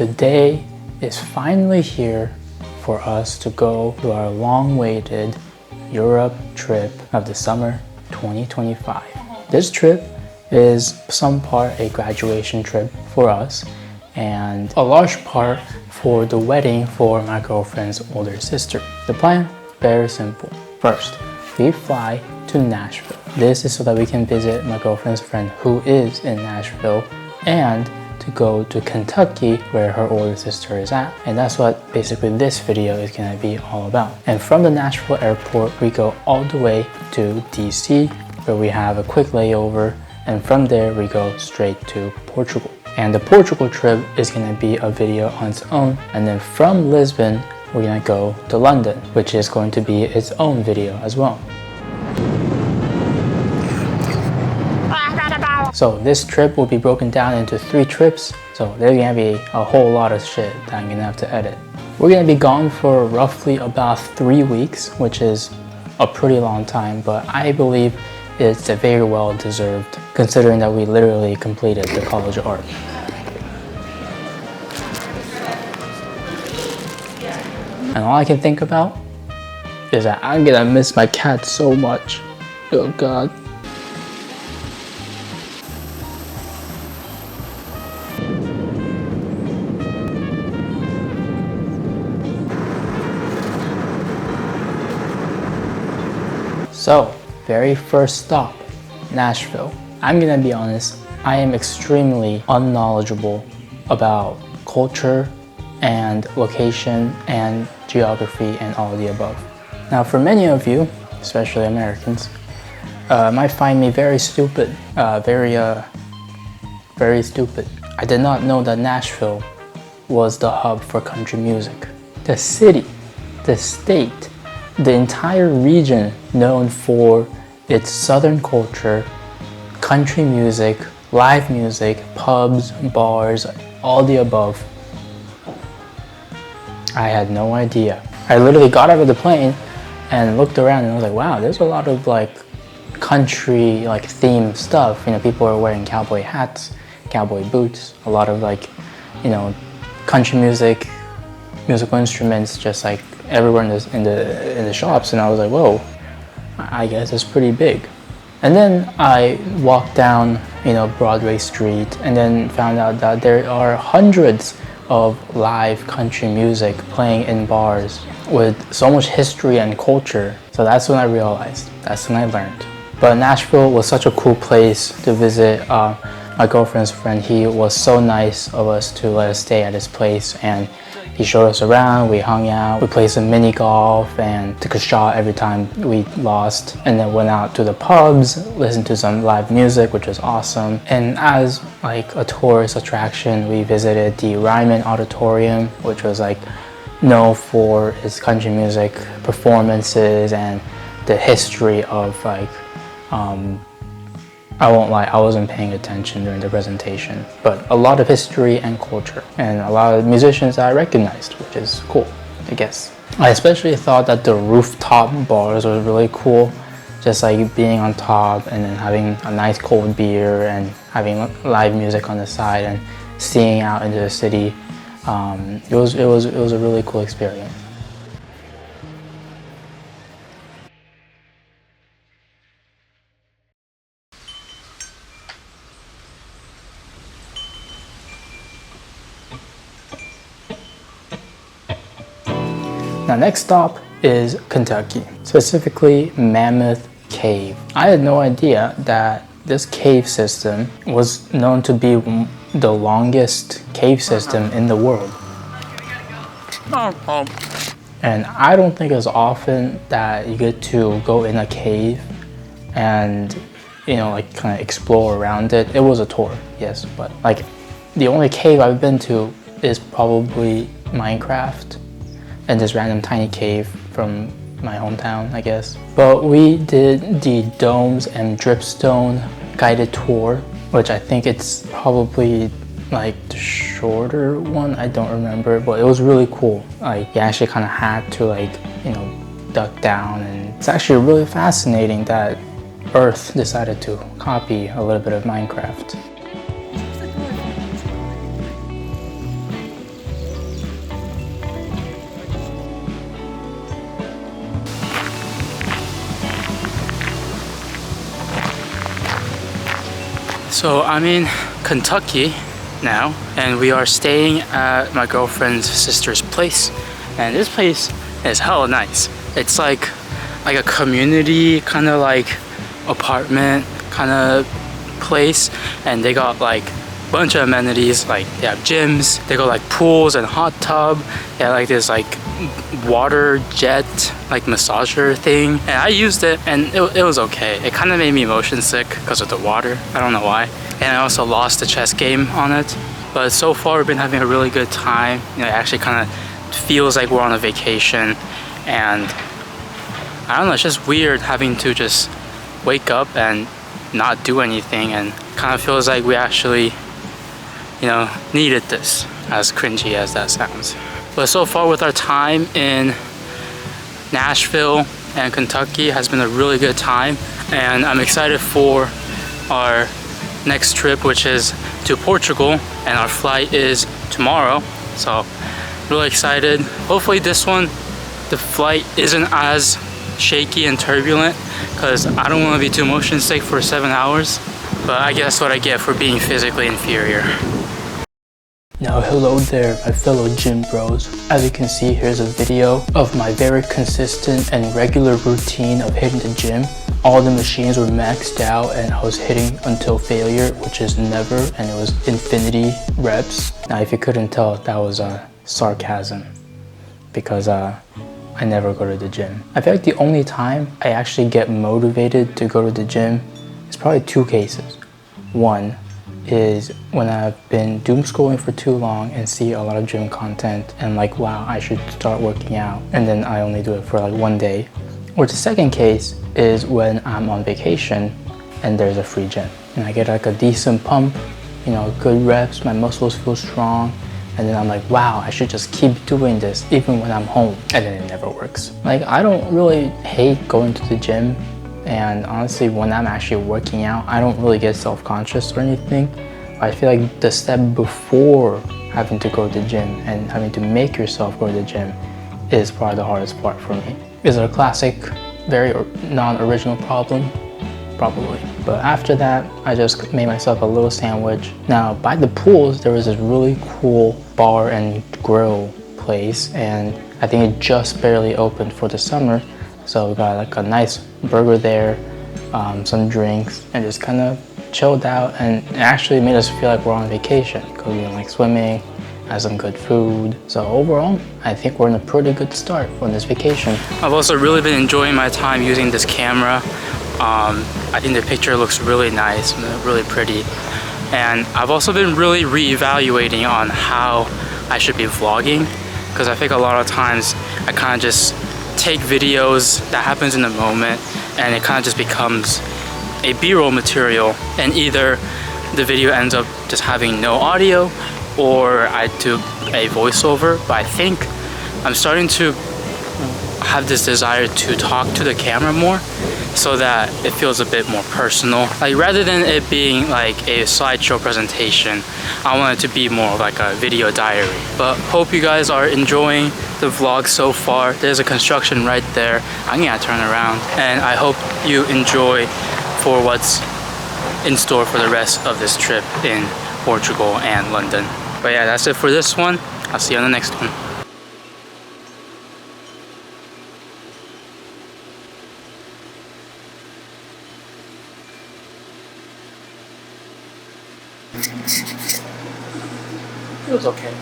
the day is finally here for us to go to our long-awaited Europe trip of the summer 2025. This trip is some part a graduation trip for us and a large part for the wedding for my girlfriend's older sister. The plan, very simple. First, we fly to Nashville. This is so that we can visit my girlfriend's friend who is in Nashville and to go to Kentucky where her older sister is at. And that's what basically this video is gonna be all about. And from the Nashville airport, we go all the way to DC where we have a quick layover. And from there, we go straight to Portugal. And the Portugal trip is gonna be a video on its own. And then from Lisbon, we're gonna go to London, which is going to be its own video as well. So this trip will be broken down into 3 trips. So there's gonna be a whole lot of shit that I'm gonna have to edit. We're gonna be gone for roughly about 3 weeks, which is a pretty long time, but I believe it's a very well deserved considering that we literally completed the College of Art. And all I can think about is that I'm gonna miss my cat so much. Oh God. So, very first stop, Nashville. I'm gonna be honest, I am extremely unknowledgeable about culture and location and geography and all of the above. Now for many of you, especially Americans, might find me very stupid, very stupid. I did not know that Nashville was the hub for country music. The city, the state, the entire region known for its southern culture, country music, live music, pubs, bars, all the above. I had no idea. I literally got out of the plane and looked around and I was like, wow, there's a lot of like country like themed stuff. You know, people are wearing cowboy hats, cowboy boots, a lot of like, you know, country music, musical instruments, just like everywhere in the shops. And I was like, whoa, I guess it's pretty big. And then I walked down, you know, Broadway Street and then found out that there are hundreds of live country music playing in bars with so much history and culture. So that's when I realized, that's when I learned. But Nashville was such a cool place to visit. My girlfriend's friend, he was so nice of us to let us stay at his place and he showed us around, we hung out, we played some mini golf and took a shot every time we lost, and then went out to the pubs, listened to some live music, which was awesome. And as like a tourist attraction, we visited the Ryman Auditorium, which was like known for its country music performances and the history of like, I won't lie, I wasn't paying attention during the presentation, but a lot of history and culture and a lot of musicians that I recognized, which is cool, I guess. I especially thought that the rooftop bars was really cool, just like being on top and then having a nice cold beer and having live music on the side and seeing out into the city. It was a really cool experience. Now next stop is Kentucky, specifically Mammoth Cave. I had no idea that this cave system was known to be the longest cave system in the world. And I don't think it's often that you get to go in a cave and, you know, like kind of explore around it. It was a tour, yes, but like the only cave I've been to is probably Minecraft and this random tiny cave from my hometown, I guess. But we did the Domes and Dripstone guided tour, which I think it's probably like the shorter one, I don't remember, but it was really cool. Like you actually kind of had to like, you know, duck down, and it's actually really fascinating that Earth decided to copy a little bit of Minecraft. So I'm in Kentucky now, and we are staying at my girlfriend's sister's place. And this place is hella nice. It's like a community kind of like apartment kind of place, and they got like a bunch of amenities. Like they have gyms, they got like pools and hot tub. They have like this like water jet like massager thing, and I used it and it was okay. It kind of made me motion sick because of the water. I don't know why. And I also lost the chess game on it. But so far we've been having a really good time. You know, it actually kind of feels like we're on a vacation, and I don't know, it's just weird having to just wake up and not do anything, and kind of feels like we actually, you know, needed this, as cringy as that sounds. But so far with our time in Nashville and Kentucky has been a really good time, and I'm excited for our next trip, which is to Portugal, and our flight is tomorrow. So really excited. Hopefully this one, the flight isn't as shaky and turbulent, because I don't want to be too motion sick for 7 hours. But I guess what I get for being physically inferior. Now hello there my fellow gym bros. As you can see, here's a video of my very consistent and regular routine of hitting the gym. All the machines were maxed out and I was hitting until failure, which is never, and it was infinity reps. Now if you couldn't tell, that was sarcasm, because I never go to the gym. I feel like the only time I actually get motivated to go to the gym is probably two cases. One is when I've been doom scrolling for too long and see a lot of gym content and like, wow, I should start working out, and then I only do it for like 1 day. Or the second case is when I'm on vacation and there's a free gym and I get like a decent pump, you know, good reps, my muscles feel strong, and then I'm like, wow, I should just keep doing this even when I'm home, and then it never works. Like, I don't really hate going to the gym, and honestly when I'm actually working out I don't really get self-conscious or anything. But I feel like the step before having to go to the gym and having to make yourself go to the gym is probably the hardest part for me. Is it a classic, very non-original problem? Probably. But after that, I just made myself a little sandwich. Now, by the pools, there was this really cool bar and grill place, and I think it just barely opened for the summer. So we got like a nice burger there, some drinks, and just kind of chilled out, and it actually made us feel like we're on vacation because we went like swimming, had some good food. So overall, I think we're in a pretty good start on this vacation. I've also really been enjoying my time using this camera. I think the picture looks really nice, really pretty. And I've also been really reevaluating on how I should be vlogging, because I think a lot of times I kind of just take videos that happens in the moment and it kind of just becomes a B-roll material, and either the video ends up just having no audio or I do a voiceover. But I think I'm starting to have this desire to talk to the camera more, so that it feels a bit more personal. Like, rather than it being like a slideshow presentation, I want it to be more like a video diary. But hope you guys are enjoying the vlog so far. There's a construction right there. I'm gonna turn around, and I hope you enjoy for what's in store for the rest of this trip in Portugal and London. But yeah, that's it for this one. I'll see you on the next one. It was okay.